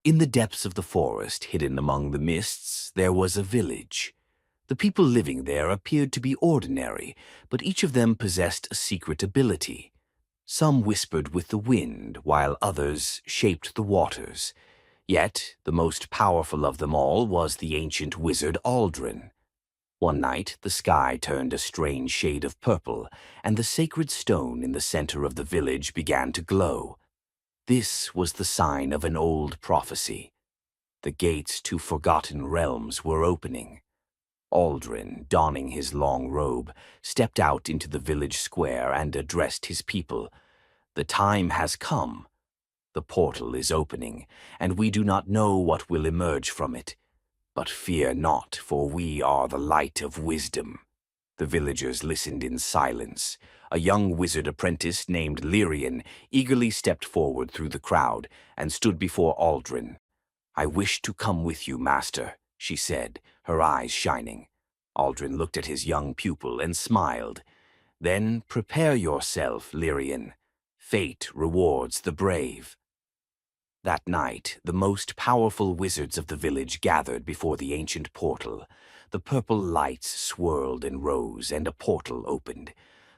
In the depths of the forest, hidden among the mists, there was a village. The people living there appeared to be ordinary, but each of them possessed a secret ability. Some whispered with the wind, while others shaped the waters. Yet, the most powerful of them all was the ancient wizard Aldren. One night, the sky turned a strange shade of purple, and the sacred stone in the center of the village began to glow. This was the sign of an old prophecy. The gates to forgotten realms were opening. Aldrin, donning his long robe, stepped out into the village square and addressed his people. "The time has come. The portal is opening, and we do not know what will emerge from it. But fear not, for we are the light of wisdom." The villagers listened in silence. A young wizard apprentice named Lirien eagerly stepped forward through the crowd and stood before Aldrin. "I wish to come with you, master," she said, her eyes shining. Aldrin looked at his young pupil and smiled. "Then prepare yourself, Lirien. Fate rewards the brave." That night, the most powerful wizards of the village gathered before the ancient portal. The purple lights swirled and rose, and a portal opened.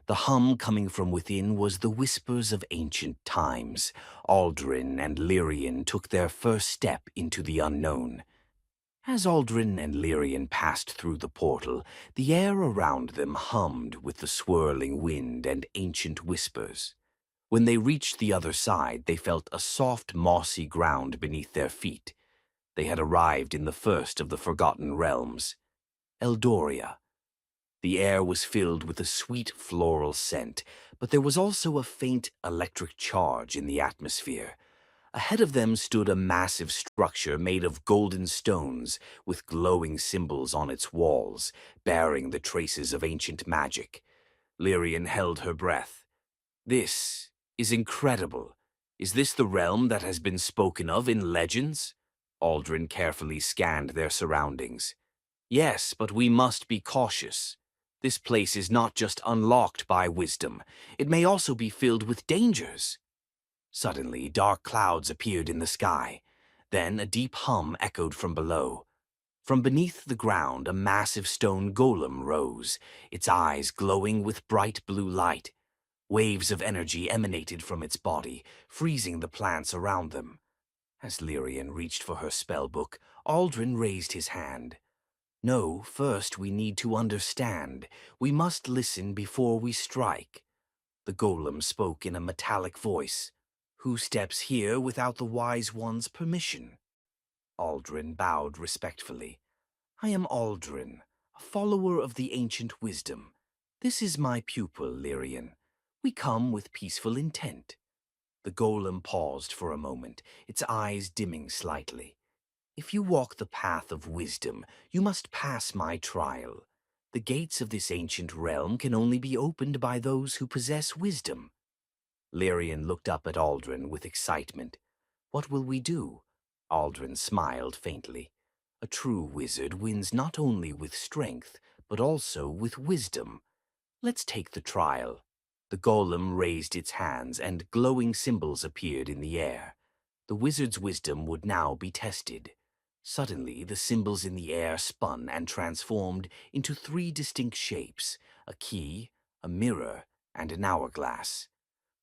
The hum coming from within was the whispers of ancient times. Aldrin and Lirien took their first step into the unknown. As Aldrin and Lirien passed through the portal, the air around them hummed with the swirling wind and ancient whispers. When they reached the other side, they felt a soft, mossy ground beneath their feet. They had arrived in the first of the forgotten realms, Eldoria. The air was filled with a sweet floral scent, but there was also a faint electric charge in the atmosphere. Ahead of them stood a massive structure made of golden stones with glowing symbols on its walls, bearing the traces of ancient magic. Lirien held her breath. "This is incredible. Is this the realm that has been spoken of in legends?" Aldrin carefully scanned their surroundings. "Yes, but we must be cautious. This place is not just unlocked by wisdom. It may also be filled with dangers." Suddenly, dark clouds appeared in the sky. Then a deep hum echoed from below. From beneath the ground, a massive stone golem rose, its eyes glowing with bright blue light. Waves of energy emanated from its body, freezing the plants around them. As Lirien reached for her spellbook, Aldrin raised his hand. "No, first we need to understand. We must listen before we strike." The golem spoke in a metallic voice. "Who steps here without the wise one's permission?" Aldrin bowed respectfully. "I am Aldrin, a follower of the ancient wisdom. This is my pupil, Lirien. We come with peaceful intent." The golem paused for a moment, its eyes dimming slightly. "If you walk the path of wisdom, you must pass my trial. The gates of this ancient realm can only be opened by those who possess wisdom." Lirien looked up at Aldrin with excitement. "What will we do?" Aldrin smiled faintly. "A true wizard wins not only with strength, but also with wisdom. Let's take the trial." The golem raised its hands, and glowing symbols appeared in the air. The wizard's wisdom would now be tested. Suddenly, the symbols in the air spun and transformed into three distinct shapes: a key, a mirror, and an hourglass.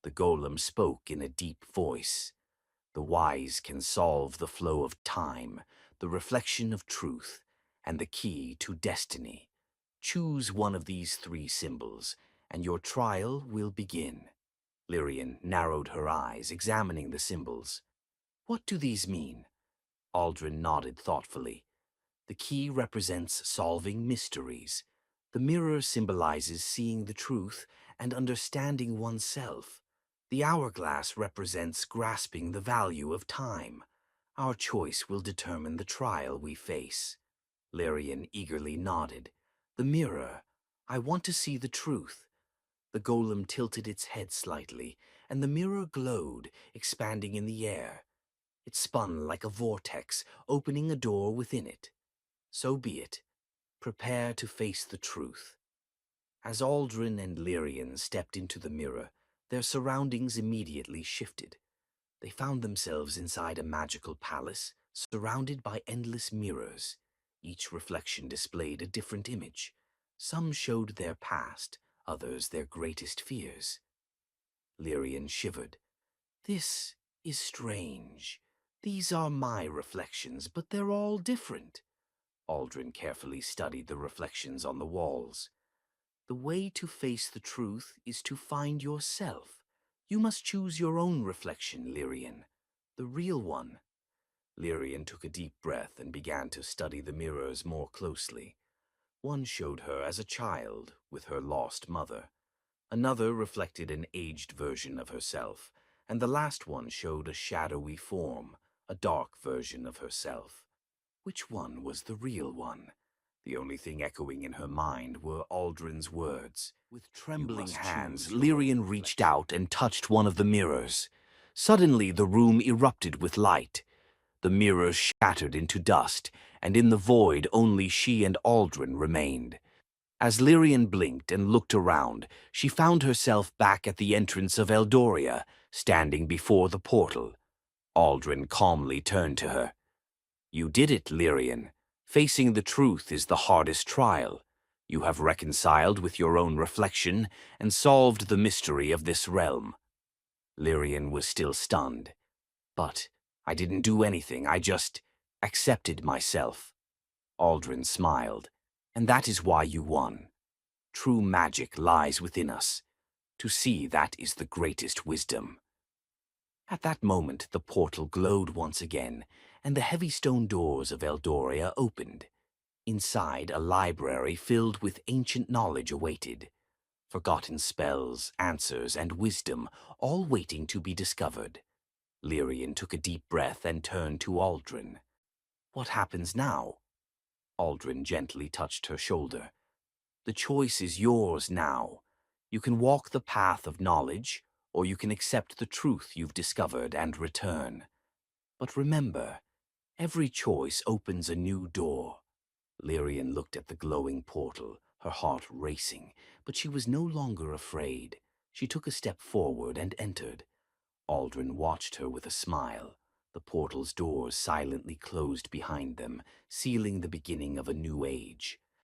The golem spoke in a deep voice. "The wise can solve the flow of time, the reflection of truth, and the key to destiny. Choose one of these three symbols, and your trial will begin." Lirien narrowed her eyes, examining the symbols. "What do these mean?" Aldrin nodded thoughtfully. "The key represents solving mysteries. The mirror symbolizes seeing the truth and understanding oneself. The hourglass represents grasping the value of time. Our choice will determine the trial we face." Lirien eagerly nodded. "The mirror. I want to see the truth." The golem tilted its head slightly, and the mirror glowed, expanding in the air. It spun like a vortex, opening a door within it. "So be it. Prepare to face the truth." As Aldrin and Lirien stepped into the mirror, their surroundings immediately shifted. They found themselves inside a magical palace, surrounded by endless mirrors. Each reflection displayed a different image. Some showed their past, others their greatest fears. Lirien shivered. This is strange. These are my reflections, but they're all different. Aldren carefully studied the reflections on the walls. The way to face the truth is to find yourself. You must choose your own reflection, Lirien, the real one. Lirien took a deep breath and began to study the mirrors more closely. One showed her as a child with her lost mother. Another reflected an aged version of herself, and the last one showed a shadowy form, a dark version of herself. Which one was the real one? The only thing echoing in her mind were Aldrin's words. With trembling hands, Lirien reached out and touched one of the mirrors. Suddenly, the room erupted with light. The mirrors shattered into dust, and in the void only she and Aldrin remained. As Lirien blinked and looked around, she found herself back at the entrance of Eldoria, standing before the portal. Aldrin calmly turned to her. "You did it, Lirien. Facing the truth is the hardest trial. You have reconciled with your own reflection and solved the mystery of this realm." Lirien was still stunned. "But I didn't do anything. I just accepted myself." Aldrin smiled. "And that is why you won. True magic lies within us. To see that is the greatest wisdom." At that moment, the portal glowed once again, and the heavy stone doors of Eldoria opened. Inside, a library filled with ancient knowledge awaited. Forgotten spells, answers, and wisdom, all waiting to be discovered. Lirien took a deep breath and turned to Aldrin. "What happens now?" Aldrin gently touched her shoulder. "The choice is yours now. You can walk the path of knowledge, or you can accept the truth you've discovered and return. But remember, every choice opens a new door." Lirien looked at the glowing portal, her heart racing, but she was no longer afraid. She took a step forward and entered. Aldrin watched her with a smile. The portal's doors silently closed behind them, sealing the beginning of a new age.